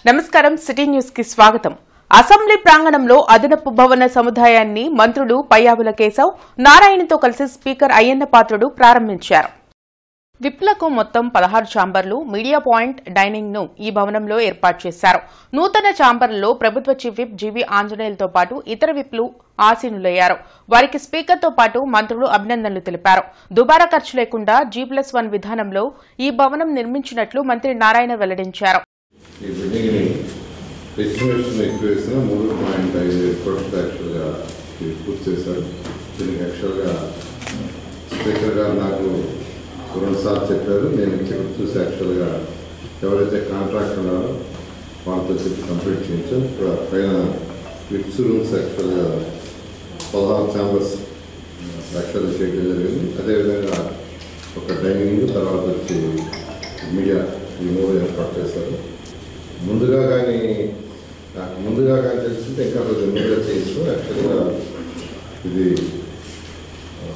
నమస్కారం city news కి స్వాగతం. అసెంబ్లీ ప్రాంగణంలో అదనపు భవన సముదాయాన్ని మంత్రులు పయ్యావుల కేశవ్, నారాయణతో కలిసి స్పీకర్ అయ్యన్న పాత్రుడు ప్రారంభించారు. విప్లకు మొత్తం 16 ఛాంబర్లు, మీడియా పాయింట్, డైనింగ్ ను ఈ భవనంలో ఏర్పాటు చేశారు. నూతన ఛాంబర్లలో ప్రభుత్వ చీఫ్ విప్ జీవీ ఆంజనేయులతో పాటు ఇతర విప్లు ఆసీనులయ్యారు. వారికి స్పీకర్తో పాటు మంత్రులు అభినందనలు తెలిపారు. దుబారా ఖర్చు లేకుండా G+1 విధానంలో ఈ భవనం నిర్మించినట్లు మంత్రి నారాయణ వెల్లడించారు. రెండుసార్లు చెప్పారు. నేను ఇక్కడ చూసి యాక్చువల్గా ఎవరైతే కాంట్రాక్ట్ ఉన్నారో వాళ్ళతో చెప్పి కంప్లీట్ చేయించాం. పైన విప్స్ రూమ్స్ యాక్చువల్గా 16 ఛాంబర్స్ యాక్చువల్గా చేయడం జరిగింది. అదేవిధంగా ఒక డైనింగ్, తర్వాత వచ్చి మీడియా, ఈ 3 ఏర్పాటు చేశారు. ముందుగా కానీ తెలిసింటే ఇంకా కొంచెం ముందుగా చేయించు. యాక్చువల్గా ఇది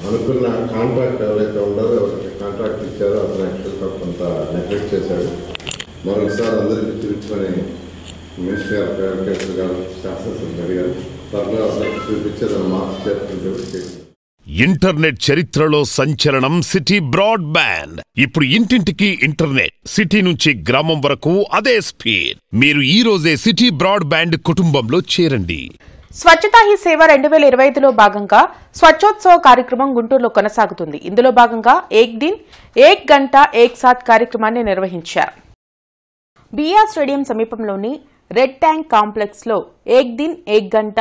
అనుకున్న కాంట్రాక్ట్ ఎవరైతే ఉన్నారో, ఎవరైతే కాంట్రాక్ట్ ఇచ్చారో అతను యాక్చువల్గా కొంత నెగ్లెక్ట్ చేశాడు. మరొకసారి అందరికీ చూపించమని మినిస్టర్ గారు, ప్రైవేట్ గారు, శాసనసభ్యులు అడిగారు. త్వరలో అందరికీ చూపించేదని మార్పు చేస్తుంది. ఇంటర్నెట్ చరిత్రలో సంచలనం సిటీ బ్రాడ్బ్యాండ్. ఇప్పుడు ఇంటింటికి ఇంటర్నెట్, సిటీ నుంచి గ్రామం వరకు అదే స్పీడ్. మీరు ఈ రోజే సిటీ బ్రాడ్బ్యాండ్ కుటుంబంలో చేరండి. స్వచ్ఛతా హీ సేవ 2025లో భాగంగా స్వచ్ఛోత్సవ కార్యక్రమం గుంటూరులో కొనసాగుతుంది. ఇందులో భాగంగా ఏక్ దిన్ ఏక్ గంట ఏక్ సాత్ కార్యక్రమాన్ని నిర్వహించారు. బిఆర్ స్టేడియం సమీపంలోని రెడ్ ట్యాంక్ కాంప్లెక్స్ లో ఏక్ దిన్ ఏక్ గంట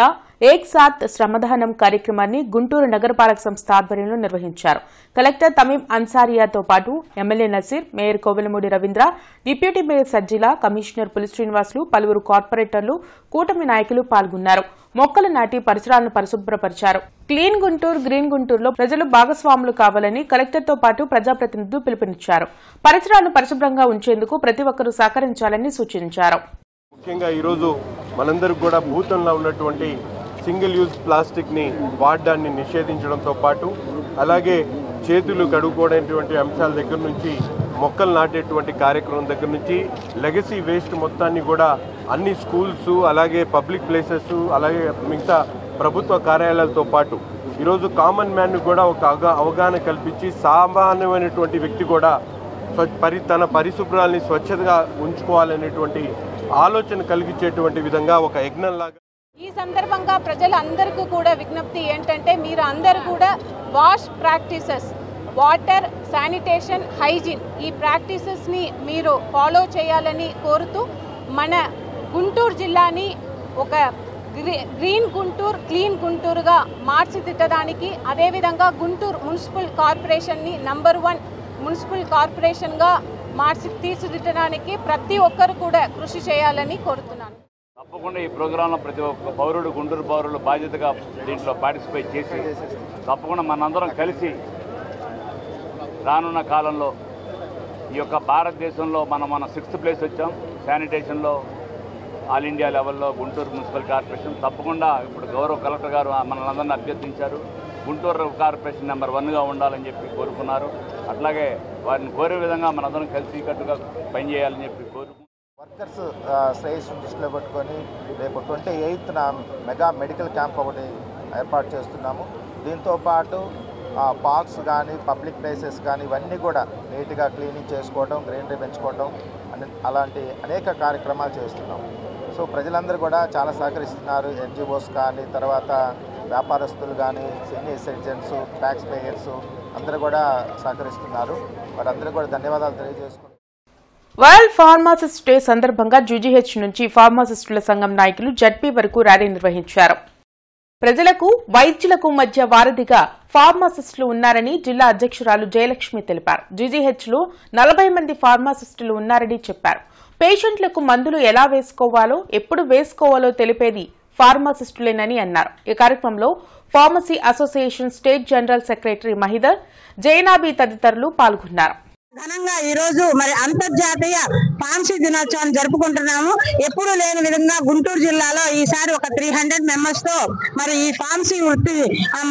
ఏక్ సాత్ శ్రమదానం కార్యక్రమాన్ని గుంటూరు నగరపాలక సంస్థ ఆధ్వర్యంలో నిర్వహించారు. కలెక్టర్ తమీం అన్సారియాతో పాటు MLA Naseer, mayor Kovelamudi Ravindra, deputy mayor Sajjila, commissioner Puli Srinivasulu, పలువురు కార్పొరేటర్లు, కూటమి నాయకులు పాల్గొన్నారు. మొక్కలు నాటి పరిసరాలను పరిశుభ్రపరిచారు. క్లీన్ గుంటూరు, గ్రీన్ గుంటూరులో ప్రజలు భాగస్వాములు కావాలని కలెక్టర్తో పాటు ప్రజాప్రతినిధులు పిలుపునిచ్చారు. పరిసరాలను పరిశుభ్రంగా ఉంచేందుకు ప్రతి ఒక్కరూ సహకరించాలని సూచించారు. ముఖ్యంగా ఈరోజు మనందరికి కూడా భూతంలో ఉన్నటువంటి సింగిల్ యూజ్ ప్లాస్టిక్ని వాడడాన్ని నిషేధించడంతో పాటు, అలాగే చేతులు కడుక్కోవడానికి అంశాల దగ్గర నుంచి, మొక్కలు నాటేటువంటి కార్యక్రమం దగ్గర నుంచి, లెగసీ వేస్ట్ మొత్తాన్ని కూడా అన్ని స్కూల్స్, అలాగే పబ్లిక్ ప్లేసెస్, అలాగే మిగతా ప్రభుత్వ కార్యాలయాలతో పాటు ఈరోజు కామన్ మ్యాన్ కూడా ఒక అవగాహన కల్పించి, సామాన్యమైనటువంటి వ్యక్తి కూడా తన పరిశుభ్రాల్ని స్వచ్ఛతగా ఉంచుకోవాలనేటువంటి ఆలోచన కలిగించేటువంటి విధంగా ఒక యజ్ఞంలాగా ఈ సందర్భంగా ప్రజలందరికీ కూడా విజ్ఞప్తి ఏంటంటే, మీరు అందరూ కూడా wash practices, water, sanitation, hygiene ఈ ప్రాక్టీసెస్ని మీరు ఫాలో చేయాలని కోరుతూ, మన గుంటూరు జిల్లాని ఒక గ్రీన్ గుంటూరు, క్లీన్ గుంటూరుగా మార్చిదిద్దడానికి, అదేవిధంగా గుంటూరు మున్సిపల్ కార్పొరేషన్ని నంబర్ 1 మున్సిపల్ కార్పొరేషన్గా తీర్చిదిద్దడానికి ప్రతి ఒక్కరు కూడా కృషి చేయాలని కోరుతున్నాను. తప్పకుండా ఈ ప్రోగ్రాంలో ప్రతి ఒక్క పౌరుడు, గుంటూరు పౌరులు బాధ్యతగా దీంట్లో పార్టిసిపేట్ చేసి తప్పకుండా మనందరం కలిసి రానున్న కాలంలో ఈ యొక్క భారతదేశంలో మన 6th ప్లేస్ వచ్చాం శానిటేషన్లో. ఆల్ ఇండియా లెవెల్లో గుంటూరు మున్సిపల్ కార్పొరేషన్ తప్పకుండా ఇప్పుడు గౌరవ కలెక్టర్ గారు మనందరినీ అభ్యర్థించారు. గుంటూరు కార్పొరేషన్ నెంబర్ 1గా ఉండాలని చెప్పి కోరుకున్నారు. అట్లాగే వారిని కోరే విధంగా మనందరం కలిసి కట్టుగా పనిచేయాలని చెప్పి కోరుకుంటున్నాం. వర్కర్స్ శ్రేయస్సును దృష్టిలో పెట్టుకొని రేపు 28న మెగా మెడికల్ క్యాంప్ ఒకటి ఏర్పాటు చేస్తున్నాము. దీంతోపాటు పార్క్స్ కానీ, పబ్లిక్ ప్లేసెస్ కానీ ఇవన్నీ కూడా నీట్గా క్లీనింగ్ చేసుకోవడం, గ్రీనరీ పెంచుకోవడం అలాంటి అనేక కార్యక్రమాలు చేస్తున్నాం. సో ప్రజలందరూ కూడా చాలా సహకరిస్తున్నారు. NGOs కానీ, తర్వాత వ్యాపారస్తులు కానీ, సీనియర్ సిటిజన్స్, ట్యాక్స్ పేయర్స్ అందరూ కూడా సహకరిస్తున్నారు. వారందరూ కూడా ధన్యవాదాలు తెలియజేసుకుంటున్నారు. వరల్డ్ ఫార్మాసిస్ట్ డే సందర్భంగా GGH నుంచి ఫార్మాసిస్టుల సంఘం నాయకులు జడ్పీ వరకు ర్యాలీ నిర్వహించారు. ప్రజలకు, వైద్యులకు మధ్య వారధిగా ఫార్మాసిస్టులు ఉన్నారని జిల్లా అధ్యక్షురాలు జయలక్ష్మి తెలిపారు. GGHలో 40 మంది ఫార్మాసిస్టులు ఉన్నారని చెప్పారు. పేషెంట్లకు మందులు ఎలా వేసుకోవాలో, ఎప్పుడు వేసుకోవాలో తెలిపేది ఫార్మాసిస్టులేనని అన్నారు. ఈ కార్యక్రమంలో pharmacy association state general secretary Mahidhar, Jainabi తదితరులు పాల్గొన్నారు. ఘనంగా ఈరోజు మరి అంతర్జాతీయ ఫార్మసీ దినోత్సవాన్ని జరుపుకుంటున్నాము. ఎప్పుడూ లేని విధంగా గుంటూరు జిల్లాలో ఈసారి ఒక 300 మెంబర్స్ తో మరి ఈ ఫార్మసీ వృత్తి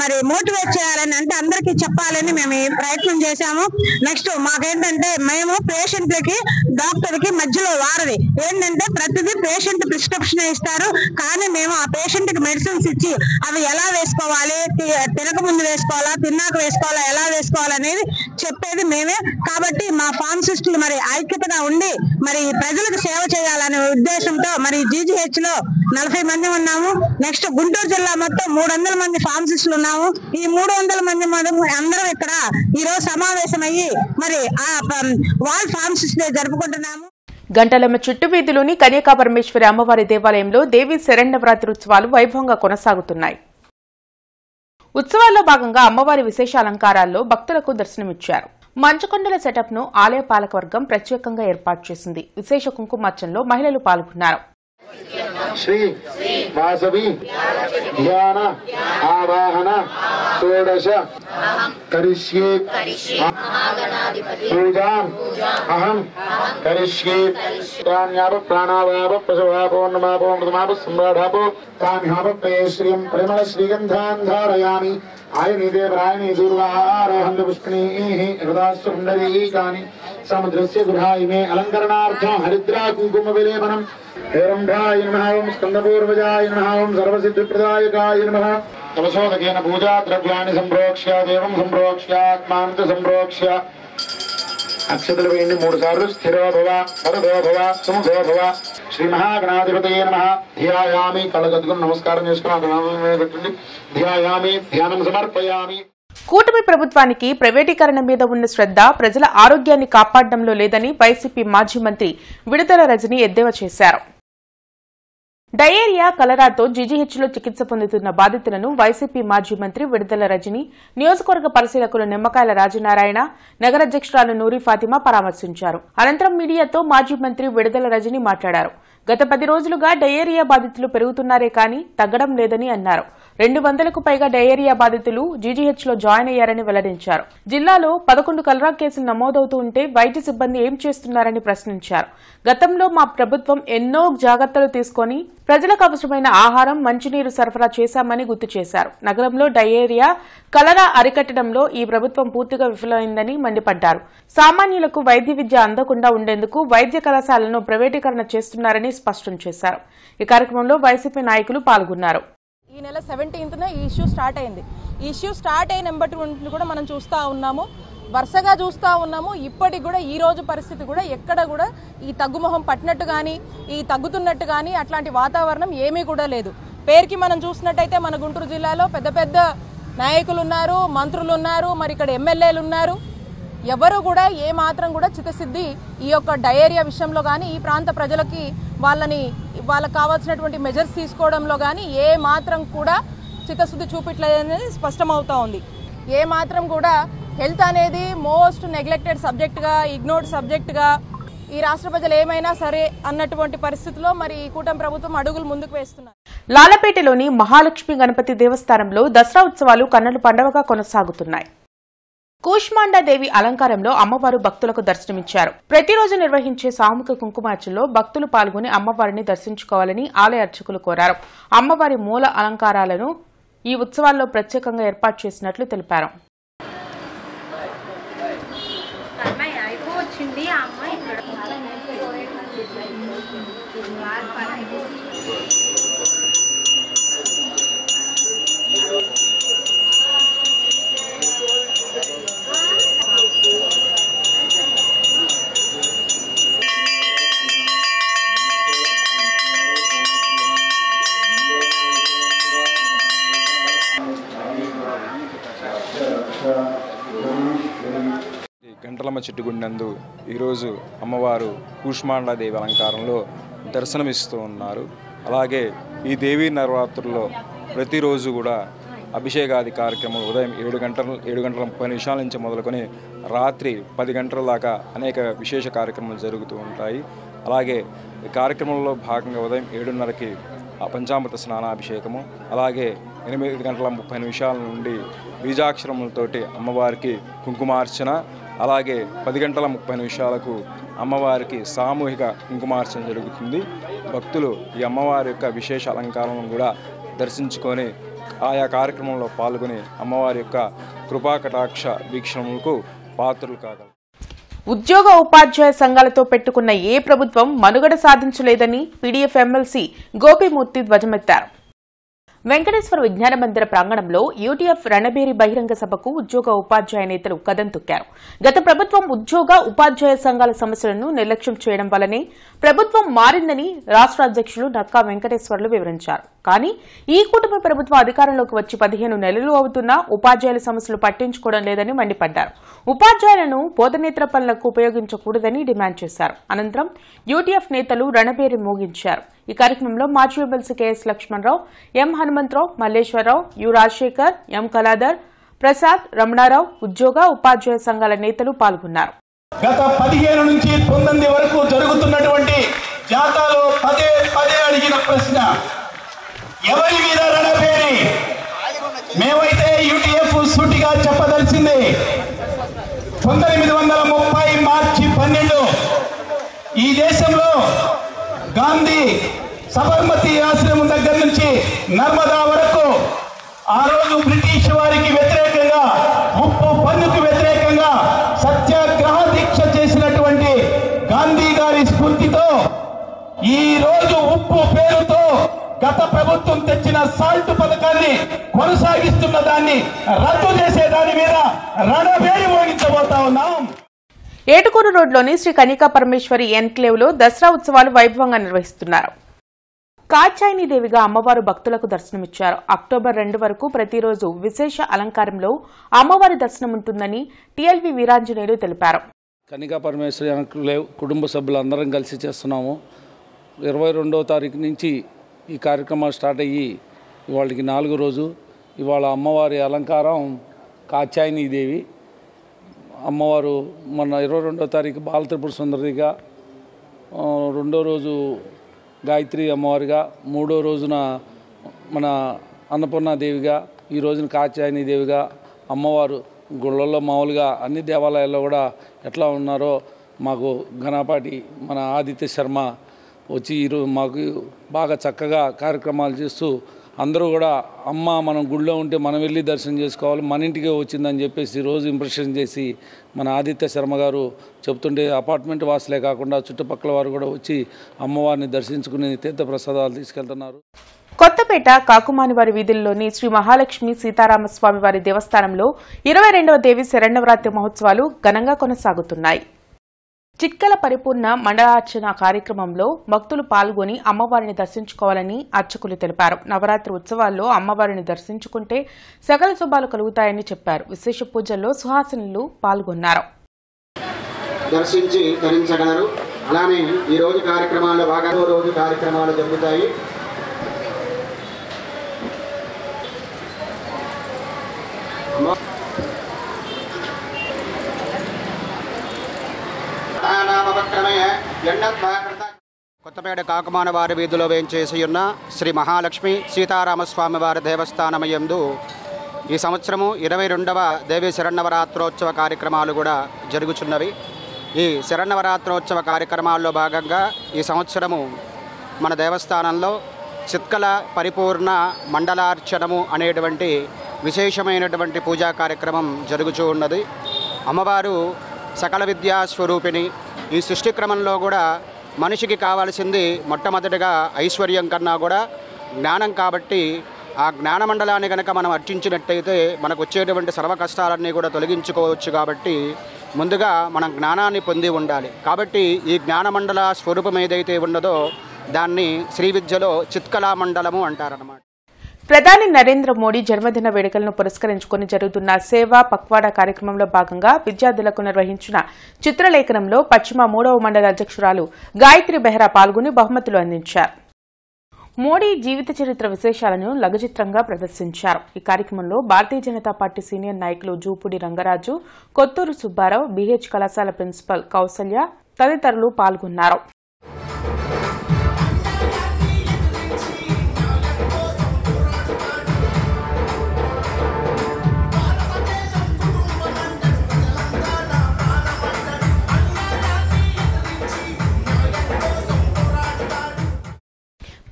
మరి మోటివేట్ చేయాలని, అంటే అందరికీ చెప్పాలని మేము ఈ ప్రయత్నం చేశాము. నెక్స్ట్ మాకేంటంటే మేము పేషెంట్లకి డాక్టర్ కి మధ్యలో వారది ఏంటంటే ప్రతిదీ పేషెంట్ ప్రిస్క్రిప్షన్ ఇస్తారు, కానీ మేము ఆ పేషెంట్ కి మెడిసిన్స్ ఇచ్చి అవి ఎలా వేసుకోవాలి, తినక ముందు వేసుకోవాలా, తిన్నాక వేసుకోవాలా, ఎలా వేసుకోవాలనేది చెప్పేది మేమే. కాబట్టి మా ఫార్మసిస్టులు మరి ఐక్యతగా ఉండి మరి ప్రజలకు సేవ చేయాలనే ఉద్దేశంతో మరి GGH లో 40 మంది ఉన్నాము. నెక్స్ట్ గుంటూరు జిల్లా మొత్తం 300 మంది ఫార్మసిస్టులు ఉన్నాము. ఈ 300 మంది అందరం ఇక్కడ ఈ రోజు సమావేశమయ్యి మరి ఆ వాల్ ఫార్మసిస్ట్ డే జరుపుకుంటున్నాము. గంటలమ్మ చుట్టు వీధిలోని కన్యకా పరమేశ్వరి అమ్మవారి దేవాలయంలో దేవి శరణవరాత్రి ఉత్సవాలు వైభవంగా కొనసాగుతున్నాయి. ఉత్సవాల్లో భాగంగా అమ్మవారి విశేష అలంకారాల్లో భక్తులకు దర్శనమిచ్చారు. మంచుకొండల సెటప్ ను ఆలయ పాలకవర్గం ప్రత్యేకంగా ఏర్పాటు చేసింది. విశేష కుంకుమార్చనలో మహిళలు పాల్గొన్నారు. శ్రీ వాసవి ధ్యాన ఆవాహన షోడశ కరిష్యే పూజాం అహం కరిష్యే ప్రాణ్యాప ప్రాణావాప పశువాపో నమాపో మృతమాప సంరాఢాపో తామ్యాప ప్రేశ్రియం పరిమళ శ్రీగంధాన్ ధారయామి ఆయని దేవరాయని దూర్వారోహంత పుష్కణీః హృదాశ్చ పుండరీకాని సముద్రస్య గుహాయిమే అలంకరణార్థం హరిద్రా కుంకుమ విలేపనం హేరంభాయ నమః ఓం స్కందపూర్వజాయ నమః ఓం సర్వసిద్ధిప్రదాయకాయ నమః తమసోదకేన పూజా ద్రవ్యాన్ని సంప్రోక్ష్య దేవం సంప్రోక్ష్య ఆత్మాంత సంప్రోక్ష్య అక్షతలు వేయండి 3 సార్లు. స్థిరో భవ వరదో భవ సుముఖో భవ శ్రీ మహాగణాధిపతయే నమః. ధ్యాయామి కళ్ళగద్దుకుని నమస్కారం చేసుకుని ధ్యాయామి ధ్యానం సమర్పయామి. కూటమి ప్రభుత్వానికి ప్రైవేటీకరణ మీద ఉన్న శ్రద్ధ ప్రజల ఆరోగ్యాన్ని కాపాడడంలో లేదని వైసీపీ మాజీ మంత్రి విడుదల రజని ఎద్దేవా చేశారు. డయేరియా, కలరాతో జీజీహెచ్లో చికిత్స పొందుతున్న బాధితులను వైసీపీ మాజీ మంత్రి విడుదల రజని, నియోజకవర్గ పరిశీలకులు నిమ్మకాయల రాజనారాయణ, నగరాధ్యక్షురాలు నూరి ఫాతిమా పరామర్శించారు. అనంతరం మీడియాతో మాజీ మంత్రి విడుదల రజని మాట్లాడారు. గత 10 రోజులుగా డయేరియా బాధితులు పెరుగుతున్నారే కానీ తగ్గడం లేదని అన్నారు. 200కు పైగా డయేరియా బాధితులు జీజీహెచ్లో జాయిన్ అయ్యారని వెల్లడించారు. జిల్లాలో 11 కలరా కేసులు నమోదవుతూ ఉంటే వైద్య సిబ్బంది ఏం చేస్తున్నారని ప్రశ్నించారు. గతంలో మా ప్రభుత్వం ఎన్నో జాగ్రత్తలు తీసుకుని ప్రజలకు అవసరమైన ఆహారం, మంచినీరు సరఫరా చేశామని గుర్తు చేశారు. నగరంలో డయేరియా, కలరా అరికట్టడంలో ఈ ప్రభుత్వం పూర్తిగా విఫలమైందని మండిపడ్డారు. సామాన్యులకు వైద్య విద్య అందకుండా ఉండేందుకు వైద్య కళాశాలను ప్రైవేటీకరణ చేస్తున్నారని స్పష్టం చేశారు. ఈ కార్యక్రమంలో వైసీపీ నాయకులు పాల్గొన్నారు. ఈ నెల 17న ఈ ఇష్యూ స్టార్ట్ అయింది. ఈ ఇష్యూ స్టార్ట్ అయిన నెంబర్ కూడా మనం చూస్తూ ఉన్నాము, వరుసగా చూస్తూ ఉన్నాము. ఇప్పటికి కూడా ఈ రోజు పరిస్థితి కూడా ఎక్కడ కూడా ఈ తగ్గుముఖం పట్టినట్టు కానీ, ఈ తగ్గుతున్నట్టు కానీ అట్లాంటి వాతావరణం ఏమీ కూడా లేదు. పేరుకి మనం చూసినట్టయితే మన గుంటూరు జిల్లాలో పెద్ద పెద్ద నాయకులు ఉన్నారు, మంత్రులు ఉన్నారు, మరి ఇక్కడ ఎమ్మెల్యేలు ఉన్నారు. ఎవరు కూడా ఏ మాత్రం కూడా చిత్తశుద్ధి ఈ యొక్క డయేరియా విషయంలో కానీ, ఈ ప్రాంత ప్రజలకి వాళ్ళకి కావాల్సినటువంటి మెజర్స్ తీసుకోవడంలో కానీ ఏ మాత్రం కూడా చిత్తశుద్ధి చూపించలేదనేది స్పష్టమవుతా ఉంది. ఏ మాత్రం కూడా హెల్త్ అనేది మోస్ట్ నెగ్లెక్టెడ్ సబ్జెక్ట్గా, ఇగ్నోర్డ్ సబ్జెక్ట్గా ఈ రాష్ట్ర ప్రజలు ఏమైనా సరే అన్నటువంటి పరిస్థితిలో మరి ఈ కూటమి ప్రభుత్వం అడుగులు ముందుకు వేస్తున్నారు. లాలపేటలోని మహాలక్ష్మి గణపతి దేవస్థానంలో దసరా ఉత్సవాలు కన్నుల పండుగగా కొనసాగుతున్నాయి. కూష్మాండాదేవి అలంకారంలో అమ్మవారు భక్తులకు దర్శనమిచ్చారు. ప్రతిరోజు నిర్వహించే సామూహిక కుంకుమార్చనలో భక్తులు పాల్గొని అమ్మవారిని దర్శించుకోవాలని ఆలయ అర్చకులు కోరారు. అమ్మవారి మూల అలంకారాలను ఈ ఉత్సవాల్లో ప్రత్యేకంగా ఏర్పాటు చేసినట్లు తెలిపారు. గంటలమ్మ చెట్టుగుండి నందు ఈరోజు అమ్మవారు కూష్మాండాదేవి అలంకారంలో దర్శనమిస్తూ ఉన్నారు. అలాగే ఈ దేవీ నవరాత్రుల్లో ప్రతిరోజు కూడా అభిషేకాది కార్యక్రమాలు ఉదయం 7 గంటల 30 నిమిషాల నుంచి మొదలుకొని రాత్రి 10 గంటల దాకా అనేక విశేష కార్యక్రమాలు జరుగుతూ ఉంటాయి. అలాగే ఈ కార్యక్రమంలో భాగంగా ఉదయం 7:30కి పంచామృత స్నానాభిషేకము, అలాగే 8 గంటల 30 నిమిషాల నుండి బీజాక్షరములతోటి అమ్మవారికి కుంకుమార్చన, అలాగే 10:30 అమ్మవారికి సామూహిక కుంకుమార్చన జరుగుతుంది. భక్తులు ఈ అమ్మవారి యొక్క విశేష అలంకారాలను కూడా దర్శించుకొని ఆయా కార్యక్రమంలో పాల్గొని అమ్మవారి యొక్క కృపా కటాక్ష వీక్షణములకు పాత్రలు కాగలరు. ఉద్యోగ ఉపాధ్యాయ సంఘాలతో పెట్టుకున్న ఏ ప్రభుత్వం మనుగడ సాధించలేదని పీడీఎఫ్ ఎమ్మెల్సీ గోపిమూర్తి ధ్వజమెత్తారు. వెంకటేశ్వర విజ్ఞాన మందిర ప్రాంగణంలో యూటీఎఫ్ రణబేరి బహిరంగ సభకు ఉద్యోగ ఉపాధ్యాయ నేతలు కదం తొక్కారు. గత ప్రభుత్వం ఉద్యోగ ఉపాధ్యాయ సంఘాల సమస్యలను నిర్లక్ష్యం చేయడం వల్లనే ప్రభుత్వం మారిందని రాష్ట్ర అధ్యక్షులు నక్కా వెంకటేశ్వర్లు వివరించారు. కానీ ఈ కూటమి ప్రభుత్వం అధికారంలోకి వచ్చి 15 నెలలు అవుతున్నా ఉపాధ్యాయుల సమస్యలు పట్టించుకోవడం లేదని మండిపడ్డారు. ఉపాధ్యాయులను బోధనేతర పనులకు ఉపయోగించకూడదని డిమాండ్ చేశారు. అనంతరం యూటీఎఫ్ నేతలు రణబేరి మోగించారు. ఈ కార్యక్రమంలో మాజీ MLC KS Lakshmanarao, M Hanumantharao, Malleswararao, U Rajasekhar, M Kaladhar, Prasad, Ramanarao, ఉద్యోగ ఉపాధ్యాయ సంఘాల నేతలు పాల్గొన్నారు. గత 15 నుంచి 19 వరకు జరుగుతున్నటువంటి జాతాలో పదే అడిగిన ప్రశ్న, ఎవరి మీద రణబేరి? మేమైతే యూటీఎఫ్ సూటిగా చెప్పదలిసింది 1930 మార్చి 12 ఈ దేశంలో గాంధీ సబర్మతి ఆశ్రమం దగ్గర నుంచి నర్మదా వరకు ఆ రోజు బ్రిటిష్ వారికి వ్యతిరేకంగా, ఉప్పు పన్నుకు వ్యతిరేకంగా సత్యాగ్రహ దీక్ష చేసినటువంటి గాంధీ గారి స్ఫూర్తితో ఈ రోజు ఉప్పు పేరుతో గత ప్రభుత్వం తెచ్చిన సాల్ట్ పథకాన్ని కొనసాగిస్తున్న దాన్ని రద్దు చేసే దాని మీద రణబేరి మోగించబోతా ఉన్నాం. ఏటుకూరు రోడ్లోని శ్రీ కనికా పరమేశ్వరి ఎన్క్లేవ్లో దసరా ఉత్సవాలు వైభవంగా నిర్వహిస్తున్నారు. కాచాయినీదేవిగా అమ్మవారు భక్తులకు దర్శనమిచ్చారు. అక్టోబర్ 2 వరకు ప్రతిరోజు విశేష అలంకారంలో అమ్మవారి దర్శనం ఉంటుందని టీఎల్వి వీరాంజనేయులు తెలిపారు. కనికా పరమేశ్వరి ఎన్క్లేవ్ కుటుంబ సభ్యులందరం కలిసి చేస్తున్నాము. 22వ తారీఖు నుంచి ఈ కార్యక్రమాలు స్టార్ట్ అయ్యి ఇవాళకి 4వ రోజు. ఇవాళ అమ్మవారి అలంకారం కాచాయినీదేవి. అమ్మవారు మొన్న 22వ తారీఖు బాలత్రిపుర సుందరిగా, 2వ రోజు గాయత్రి అమ్మవారిగా, 3వ రోజున మన అన్నపూర్ణాదేవిగా, ఈ రోజున కాచాయినీదేవిగా అమ్మవారు గుళ్ళల్లో మామూలుగా అన్ని దేవాలయాల్లో కూడా ఎట్లా ఉన్నారో మాకు ఘనపాటి మన ఆదిత్య శర్మ వచ్చి ఈరోజు మాకు బాగా చక్కగా కార్యక్రమాలు చేస్తూ అందరూ కూడా అమ్మ మనం గుళ్ళో ఉంటే మనం వెళ్ళి దర్శనం చేసుకోవాలి, మన ఇంటికే వచ్చిందని చెప్పేసి రోజు ఇంప్రెషన్ చేసి మన ఆదిత్య శర్మ గారు చెప్తుంటే అపార్ట్మెంట్ వాసులే కాకుండా చుట్టుపక్కల వారు కూడా వచ్చి అమ్మవారిని దర్శించుకుని తీర్థప్రసాదాలు తీసుకెళ్తున్నారు. కొత్తపేట కాకుమానివారి వీధుల్లోని శ్రీ మహాలక్ష్మి సీతారామస్వామి వారి దేవస్థానంలో 22వ దేవి శరన్నవరాత్రి మహోత్సవాలు ఘనంగా కొనసాగుతున్నాయి. చిట్కల పరిపూర్ణ మండలార్చన కార్యక్రమంలో భక్తులు పాల్గొని అమ్మవారిని దర్శించుకోవాలని అర్చకులు తెలిపారు. నవరాత్రి ఉత్సవాల్లో అమ్మవారిని దర్శించుకుంటే సకల శుభాలు కలుగుతాయని చెప్పారు. విశేష పూజల్లో సుహాసినులు పాల్గొన్నారు. దర్శించి ధరించగలరు. అలానే ఈ రోజు కార్యక్రమాల్లో బాగా రోజు కార్యక్రమాలు జరుగుతాయి. కొత్తపేట కాకుమానవారి వీధిలో వేంచేసి ఉన్న శ్రీ మహాలక్ష్మి సీతారామస్వామి వారి దేవస్థానమయందు ఈ సంవత్సరము 22వ దేవి శరన్నవరాత్రోత్సవ కార్యక్రమాలు కూడా జరుగుతున్నవి. ఈ శరన్నవరాత్రోత్సవ కార్యక్రమాల్లో భాగంగా ఈ సంవత్సరము మన దేవస్థానంలో చిత్కల పరిపూర్ణ మండలార్చనము అనేటువంటి విశేషమైనటువంటి పూజా కార్యక్రమం జరుగుతూ ఉన్నది. అమ్మవారు సకల విద్యా స్వరూపిణి. ఈ సృష్టి క్రమంలో కూడా మనిషికి కావాల్సింది మొట్టమొదటిగా ఐశ్వర్యం కన్నా కూడా జ్ఞానం. కాబట్టి ఆ జ్ఞానమండలాన్ని కనుక మనం అర్చించినట్టయితే మనకు వచ్చేటువంటి సర్వ కష్టాలన్నీ కూడా తొలగించుకోవచ్చు. కాబట్టి ముందుగా మనం జ్ఞానాన్ని పొంది ఉండాలి. కాబట్టి ఈ జ్ఞానమండల స్వరూపం ఏదైతే ఉన్నదో దాన్ని శ్రీ విద్యలో చిత్కళా మండలము అంటారన్నమాట. ప్రధాని నరేంద్ర మోడీ జన్మదిన వేడుకలను పురస్కరించుకుని జరుగుతున్న సేవా పక్వాడా కార్యక్రమంలో భాగంగా విద్యార్థులకు నిర్వహించిన చిత్రలేఖనంలో పశ్చిమ 3వ మండల అధ్యక్షురాలు గాయత్రి బెహ్రా పాల్గొని బహుమతులు అందించారు. మోడీ జీవిత చరిత్ర విశేషాలను లఘుచిత్రంగా ప్రదర్శించారు. ఈ కార్యక్రమంలో భారతీయ జనతా పార్టీ సీనియర్ నాయకులు జూపూడి రంగరాజు, కొత్తూరు సుబ్బారావు, బీహెచ్ కళాశాల ప్రిన్సిపల్ కౌసల్య తదితరులు పాల్గొన్నారు.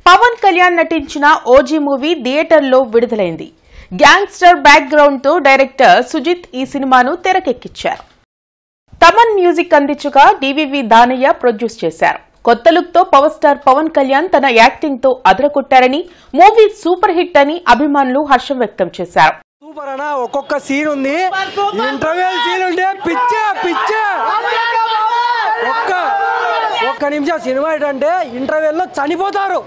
పవన్ కళ్యాణ్ నటించిన ఓజీ మూవీ థియేటర్లో విడుదలైంది. గ్యాంగ్స్టర్ బ్యాక్గ్రౌండ్ తో డైరెక్టర్ సుజిత్ ఈ సినిమాను తెరకెక్కించారు. తమన్ మ్యూజిక్ అందించగా డివివి దానయ్య ప్రొడ్యూస్ చేశారు. కొత్త లుక్ తో పవర్ స్టార్ పవన్ కళ్యాణ్ తన యాక్టింగ్ తో అదరకొట్టారని, మూవీ సూపర్ హిట్ అని అభిమానులు హర్షం వ్యక్తం చేశారు. సూపర్ అన్న, ఒక్కొక్క సీన్ ఉంది, ఇంటర్వెల్ సీన్ ఉంటే పిచ్చే ఒక్క నిమిషం సినిమా ఏంటంటే ఇంటర్వెల్లో చనిపోతారు.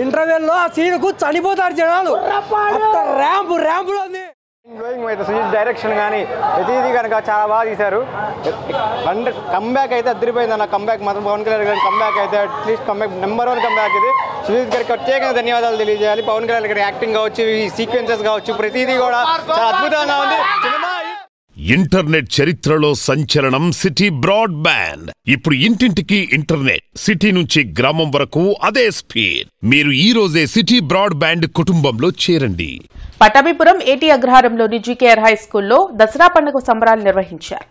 ఇంటర్వెల్లో ఆ సీన్కు చనిపోతారు జనాలు. ర్యాంపులో ఉంది. సుజిత్ డైరెక్షన్ కానీ ప్రతిదీ కనుక చాలా బాగా తీశారు. కంబ్యాక్ అయితే అదిరిపోయింది అన్న. కంబ్యాక్ మాత్రం పవన్ కళ్యాణ్ గారి కంబ్యాక్ అయితే అట్లీస్ట్ కంబ్యాక్ నెంబర్ 1 కంబ్యాక్ ఇది. సుజిత్ గారికి ప్రత్యేకంగా ధన్యవాదాలు తెలియజేయాలి. పవన్ కళ్యాణ్ గారి యాక్టింగ్ కావచ్చు, ఈ సీక్వెన్సెస్ కావచ్చు, ప్రతిదీ కూడా చాలా అద్భుతంగా ఉంది. సినిమా ఇంటర్నెట్ చరిత్రలో సంచలనం సిటీ బ్రాడ్బ్యాండ్. ఇప్పుడు ఇంటింటికి ఇంటర్నెట్, సిటీ నుంచి గ్రామం వరకు అదే స్పీడ్. మీరు ఈ రోజే సిటీ బ్రాడ్బ్యాండ్ కుటుంబంలో చేరండి. పటాభిపురం ఏటీ అగ్రహారంలోని జీకేఆర్ హై స్కూల్లో దసరా పండుగ సంబరాలు నిర్వహించారు.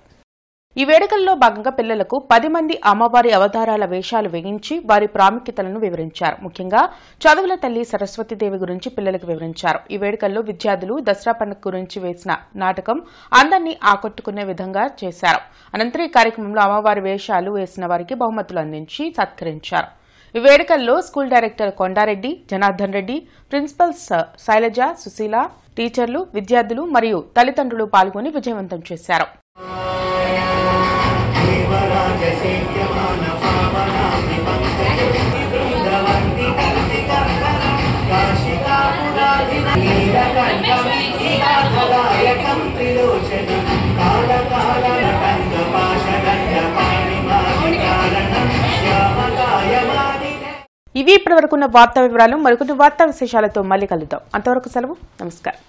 ఈ వేడుకల్లో భాగంగా పిల్లలకు 10 మంది అమ్మవారి అవతారాల వేషాలు వేయించి వారి ప్రాముఖ్యతలను వివరించారు. ముఖ్యంగా చదువుల తల్లి సరస్వతీదేవి గురించి పిల్లలకు వివరించారు. ఈ వేడుకల్లో విద్యార్థులు దసరా పండుగ గురించి వేసిన నాటకం అందరినీ ఆకట్టుకునే విధంగా చేశారు. అనంతరం ఈ కార్యక్రమంలో అమ్మవారి వేషాలు వేసిన వారికి బహుమతులు అందించి సత్కరించారు. ఈ వేడుకల్లో school director Kondareddy, Janardhan Reddy, principals Shailaja, Susheela, టీచర్లు, విద్యార్థులు మరియు తల్లిదండ్రులు పాల్గొని విజయవంతం చేశారు. ఇవి ఇప్పటివరకున్న వార్తా వివరాలు. మరికొన్ని వార్తా విశేషాలతో మళ్ళీ కలుద్దాం. అంతవరకు సెలవు. నమస్కారం.